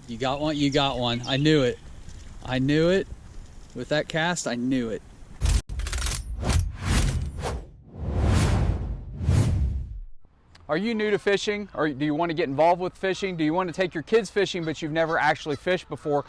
You got one? You got one. I knew it. I knew it. With that cast, I knew it. Are you new to fishing, or do you want to get involved with fishing? Do you want to take your kids fishing but you've never actually fished before?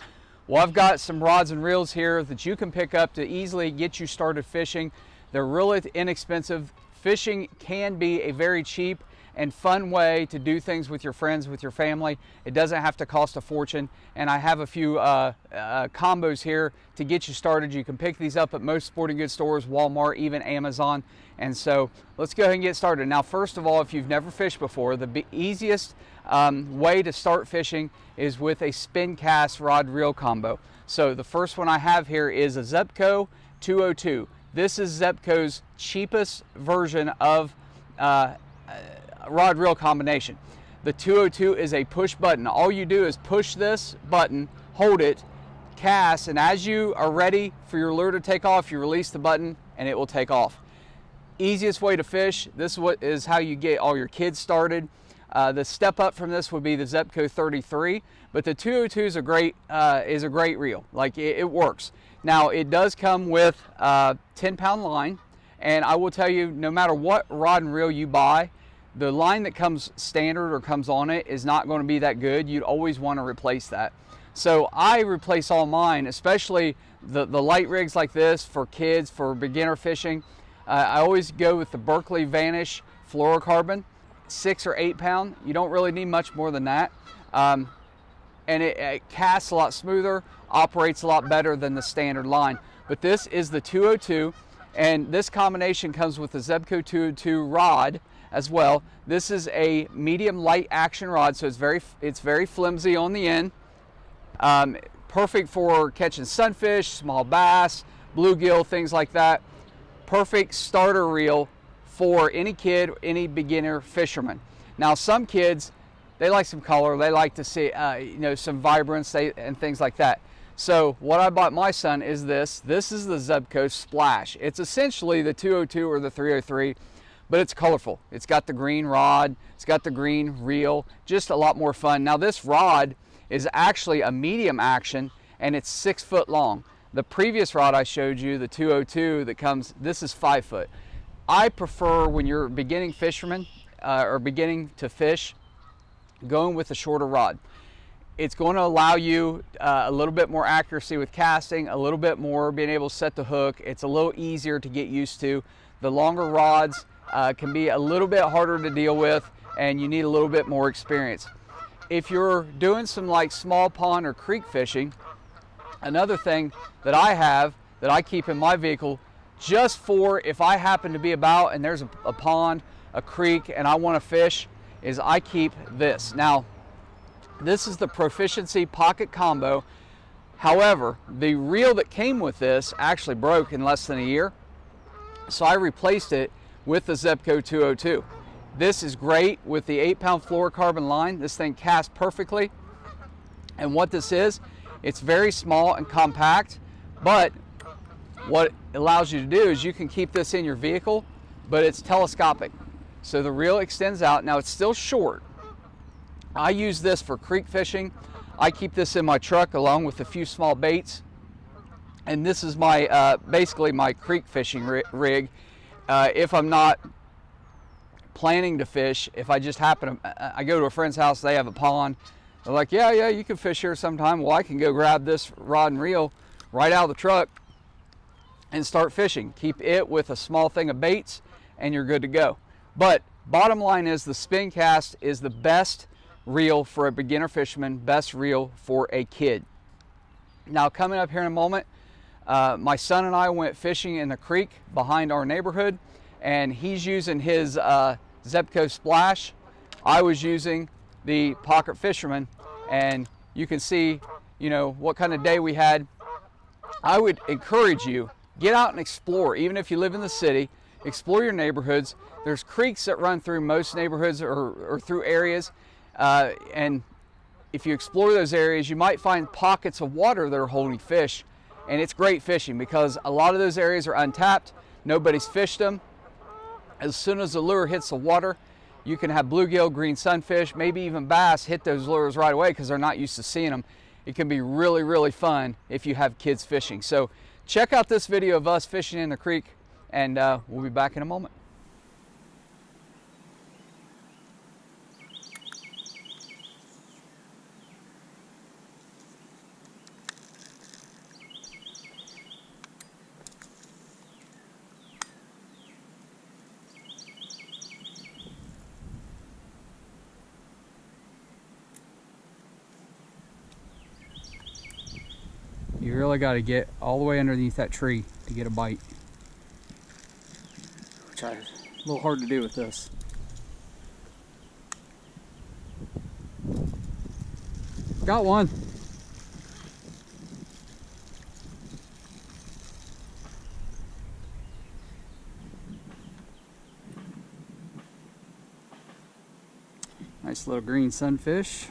Well, I've got some rods and reels here that you can pick up to easily get you started fishing. They're really inexpensive. Fishing can be a very cheap and fun way to do things with your friends, with your family. It doesn't have to cost a fortune. And I have a few combos here to get you started. You can pick these up at most sporting goods stores, Walmart, even Amazon. And so let's go ahead and get started. Now, first of all, if you've never fished before, the easiest way to start fishing is with a spin cast rod reel combo. So the first one I have here is a Zebco 202. This is Zebco's cheapest version of rod reel combination. The 202 is a push button. All you do is push this button, hold it, cast, and as you are ready for your lure to take off, you release the button and it will take off. Easiest way to fish. This is how you get all your kids started. The step up from this would be the Zebco 33, but the 202 is a great reel. Like it works. Now it does come with 10-pound line, and I will tell you, no matter what rod and reel you buy, the line that comes standard or comes on it is not going to be that good. You'd always want to replace that. So I replace all mine, especially the light rigs like this for kids, for beginner fishing. I always go with the Berkley Vanish fluorocarbon, 6 or 8 pound. You don't really need much more than that. And it casts a lot smoother, operates a lot better than the standard line. But this is the 202, and this combination comes with the Zebco 202 rod as well. This is a medium light action rod, so it's very flimsy on the end. Perfect for catching sunfish, small bass, bluegill, things like that. Perfect starter reel for any kid, any beginner fisherman. Now, some kids, they like some color, they like to see some vibrance and things like that. So what I bought my son is this. This is the Zebco Splash. It's essentially the 202 or the 303, but it's colorful. It's got the green rod, it's got the green reel, just a lot more fun. Now this rod is actually a medium action, and it's 6 foot long. The previous rod I showed you, the 202 that comes, this is 5 foot. I prefer, when you're a beginning fisherman or beginning to fish, going with a shorter rod. It's going to allow you a little bit more accuracy with casting, a little bit more being able to set the hook. It's a little easier to get used to. The longer rods can be a little bit harder to deal with, and you need a little bit more experience. If you're doing some like small pond or creek fishing, another thing that I have that I keep in my vehicle just for if I happen to be about and there's a pond, a creek, and I want to fish, is I keep this. Now, this is the Proficiency Pocket Combo. However, the reel that came with this actually broke in less than a year, so I replaced it with the Zebco 202. This is great with the 8-pound fluorocarbon line. This thing casts perfectly. And what this is, it's very small and compact, but what it allows you to do is you can keep this in your vehicle, but it's telescopic. So the reel extends out. Now it's still short. I use this for creek fishing. I keep this in my truck along with a few small baits. And this is my basically my creek fishing rig. If I'm not planning to fish, if I just happen to, I go to a friend's house, they have a pond. They're like, yeah, you can fish here sometime. Well, I can go grab this rod and reel right out of the truck and start fishing. Keep it with a small thing of baits and you're good to go. But bottom line is the spin cast is the best reel for a beginner fisherman, best reel for a kid. Now coming up here in a moment, my son and I went fishing in the creek behind our neighborhood, and he's using his Zebco Splash. I was using the Pocket Fisherman, and you can see, what kind of day we had. I would encourage you, get out and explore. Even if you live in the city, explore your neighborhoods. There's creeks that run through most neighborhoods or through areas, and if you explore those areas, you might find pockets of water that are holding fish, and it's great fishing because a lot of those areas are untapped. Nobody's fished them. As soon as the lure hits the water, you can have bluegill, green sunfish, maybe even bass hit those lures right away because they're not used to seeing them. It can be really, really fun if you have kids fishing. So check out this video of us fishing in the creek, and we'll be back in a moment. You really got to get all the way underneath that tree to get a bite, which is a little hard to do with this. Got one. Nice little green sunfish.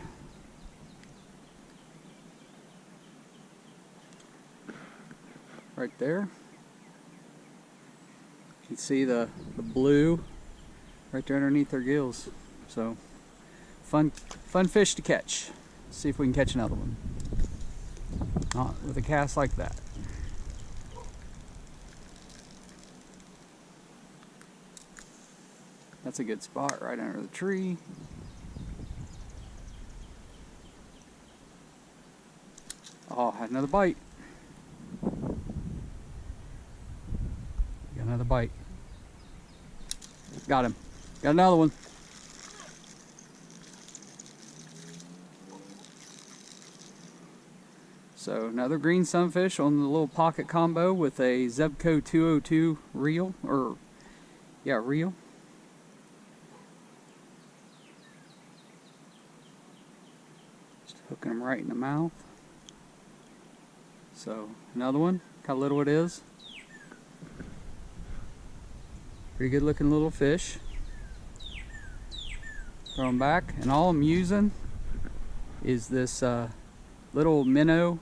Right there. You can see the blue right there underneath their gills. So fun fish to catch. See if we can catch another one. Not with a cast like that. That's a good spot right under the tree. Oh, had another bite. Got another bite. Got him. Got another one. So another green sunfish on the little pocket combo with a Zebco 202 reel, or yeah, reel. Just hooking them right in the mouth. So another one. Look how little it is. Pretty good looking little fish. Throw them back, and all I'm using is this little minnow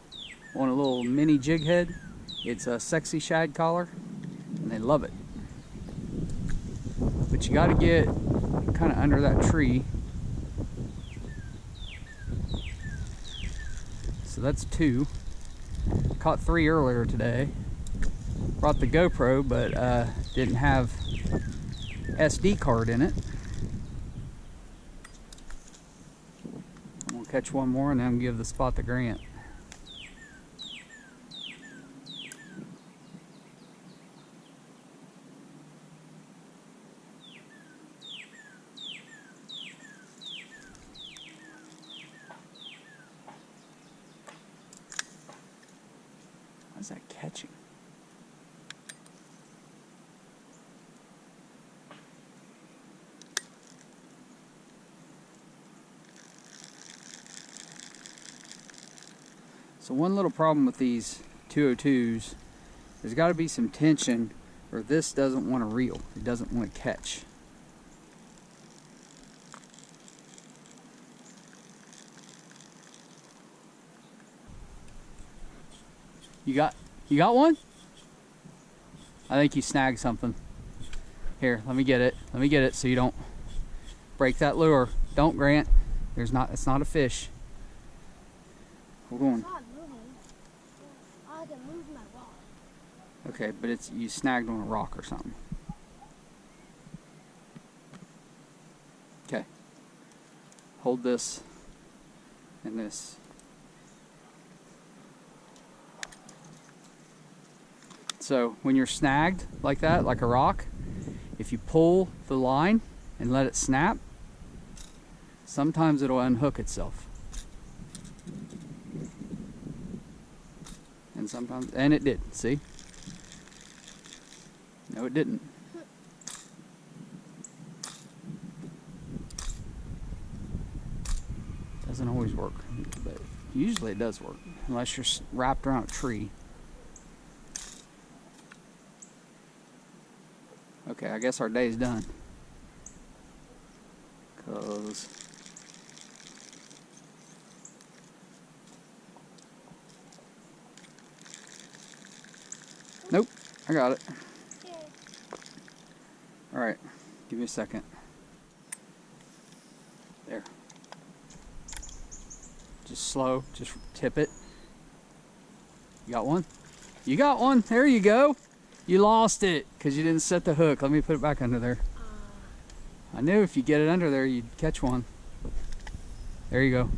on a little mini jig head. It's a sexy shad collar, and they love it. But you got to get kind of under that tree. So that's 2. Caught 3 earlier today. Brought the GoPro, but didn't have SD card in it. We'll catch one more and then give the spot to Grant. How's that catching? So one little problem with these 202s, there's got to be some tension, or this doesn't want to reel. It doesn't want to catch. You got one? I think you snagged something. Here, let me get it. Let me get it so you don't break that lure. Don't, Grant. It's not a fish. Hold on. Okay, but you snagged on a rock or something. Okay. Hold this and this. So when you're snagged like that, like a rock, if you pull the line and let it snap, sometimes it'll unhook itself. And sometimes, and it did, see? No, it didn't. Doesn't always work, but usually it does work, unless you're wrapped around a tree. Okay, I guess our day's done. 'Cause nope, I got it. All right, give me a second. Just slow, just tip it. You got one? You got one, there you go. You lost it because you didn't set the hook. Let me put it back under there. I knew if you get it under there, you'd catch one. There you go.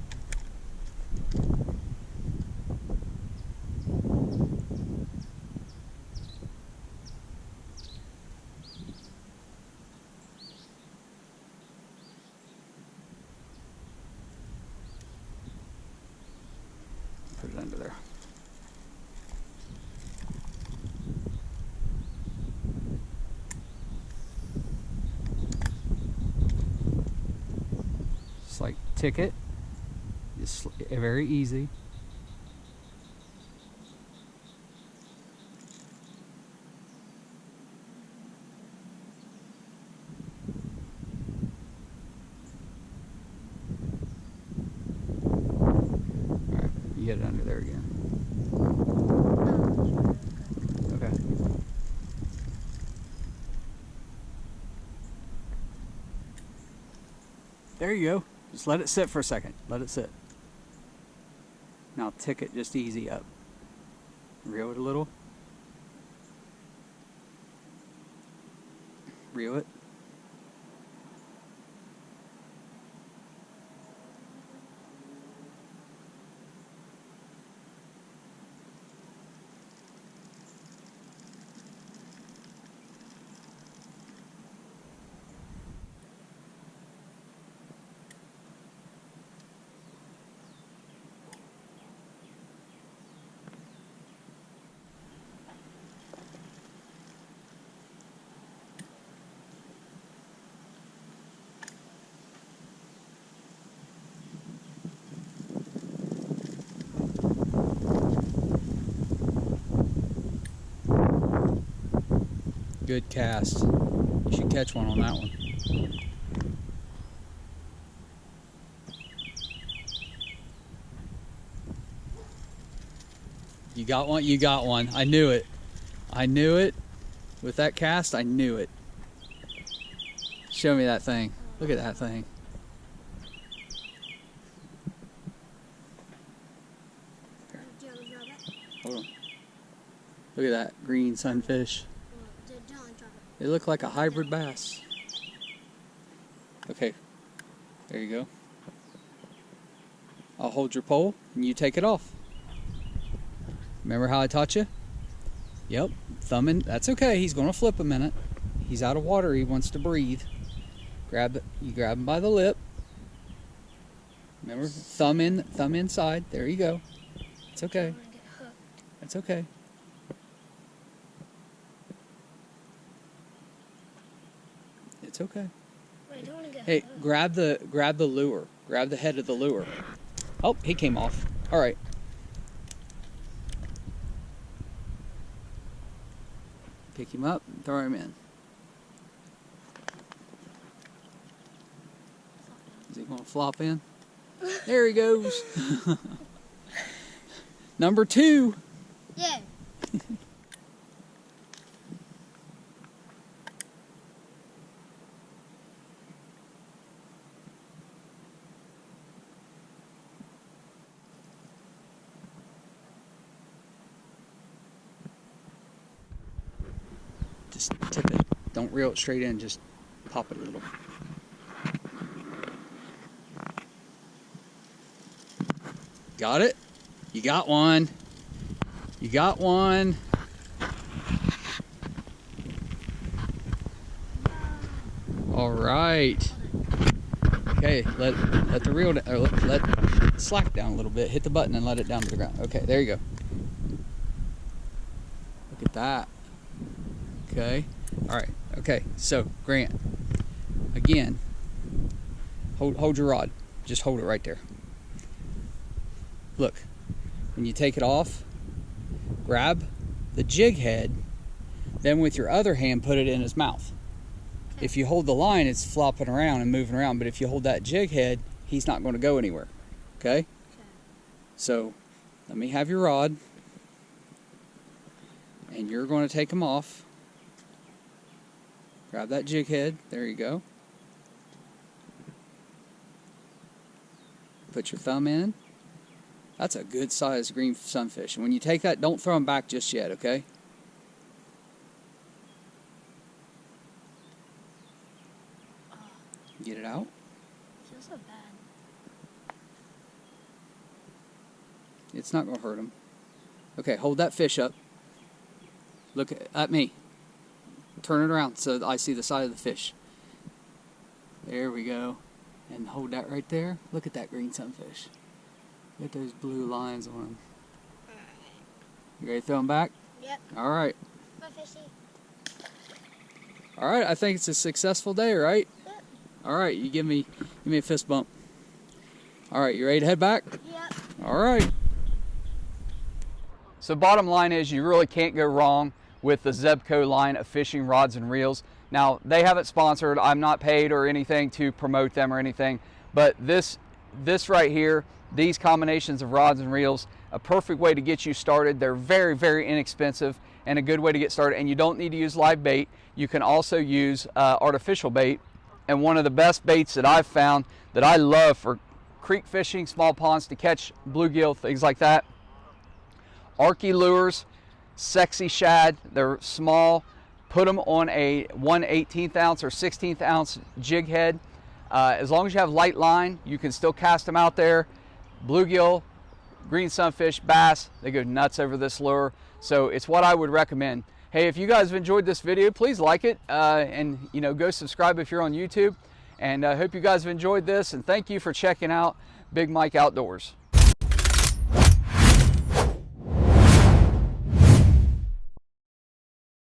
Put it under there. Just like ticket. Just very easy. Alright, you get it under there again. Okay. There you go. Just let it sit for a second. Let it sit. Now tick it just easy up. Reel it a little. Reel it. Good cast. You should catch one on that one. You got one? You got one. I knew it. I knew it. With that cast, I knew it. Show me that thing. Look at that thing. Hold on. Look at that green sunfish. They look like a hybrid bass. Okay, there you go. I'll hold your pole and you take it off. Remember how I taught you? Yep, thumb in. That's okay, he's gonna flip a minute. He's out of water, he wants to breathe. Grab it, you grab him by the lip. Remember, thumb in, thumb inside. There you go. It's okay. That's okay. It's okay. Wait, I don't want to get Hey, hooked. grab the lure. Grab the head of the lure. Oh, he came off. All right. Pick him up and throw him in. Is he gonna flop in? There he goes. Number 2. Yeah. Just tip it. Don't reel it straight in. Just pop it a little. Got it? You got one. You got one. All right. Okay, let the reel or let slack down a little bit. Hit the button and let it down to the ground. Okay, there you go. Look at that. Okay. All right. Okay. So Grant, again, hold your rod. Just hold it right there. Look, when you take it off, grab the jig head, then with your other hand put it in his mouth. Okay. If you hold the line, it's flopping around and moving around, but if you hold that jig head, he's not going to go anywhere. Okay? Okay. So let me have your rod, and you're going to take him off. Grab that jig head. There you go. Put your thumb in. That's a good sized green sunfish. And when you take that, don't throw them back just yet, okay? Get it out. Feels so bad. It's not going to hurt him. Okay, hold that fish up. Look at me. Turn it around so I see the side of the fish. There we go. And hold that right there. Look at that green sunfish. Look at those blue lines on him. You ready to throw him back? Yep. All right. My fishy. All right, I think it's a successful day, right? Yep. All right, you give me a fist bump. All right, you ready to head back? Yep. All right. So bottom line is you really can't go wrong with the Zebco line of fishing rods and reels. Now, they haven't sponsored. I'm not paid or anything to promote them or anything, but this right here, these combinations of rods and reels, a perfect way to get you started. They're very, very inexpensive and a good way to get started. And you don't need to use live bait. You can also use artificial bait. And one of the best baits that I've found that I love for creek fishing, small ponds to catch bluegill, things like that, Arky lures, sexy shad. They're small. Put them on a 1/18 ounce or 16th ounce jig head. As long as you have light line, you can still cast them out there. Bluegill, green sunfish, bass, they go nuts over this lure. So it's what I would recommend. Hey, if you guys have enjoyed this video, please like it and go subscribe if you're on YouTube. And I hope you guys have enjoyed this, and thank you for checking out Big Mike Outdoors.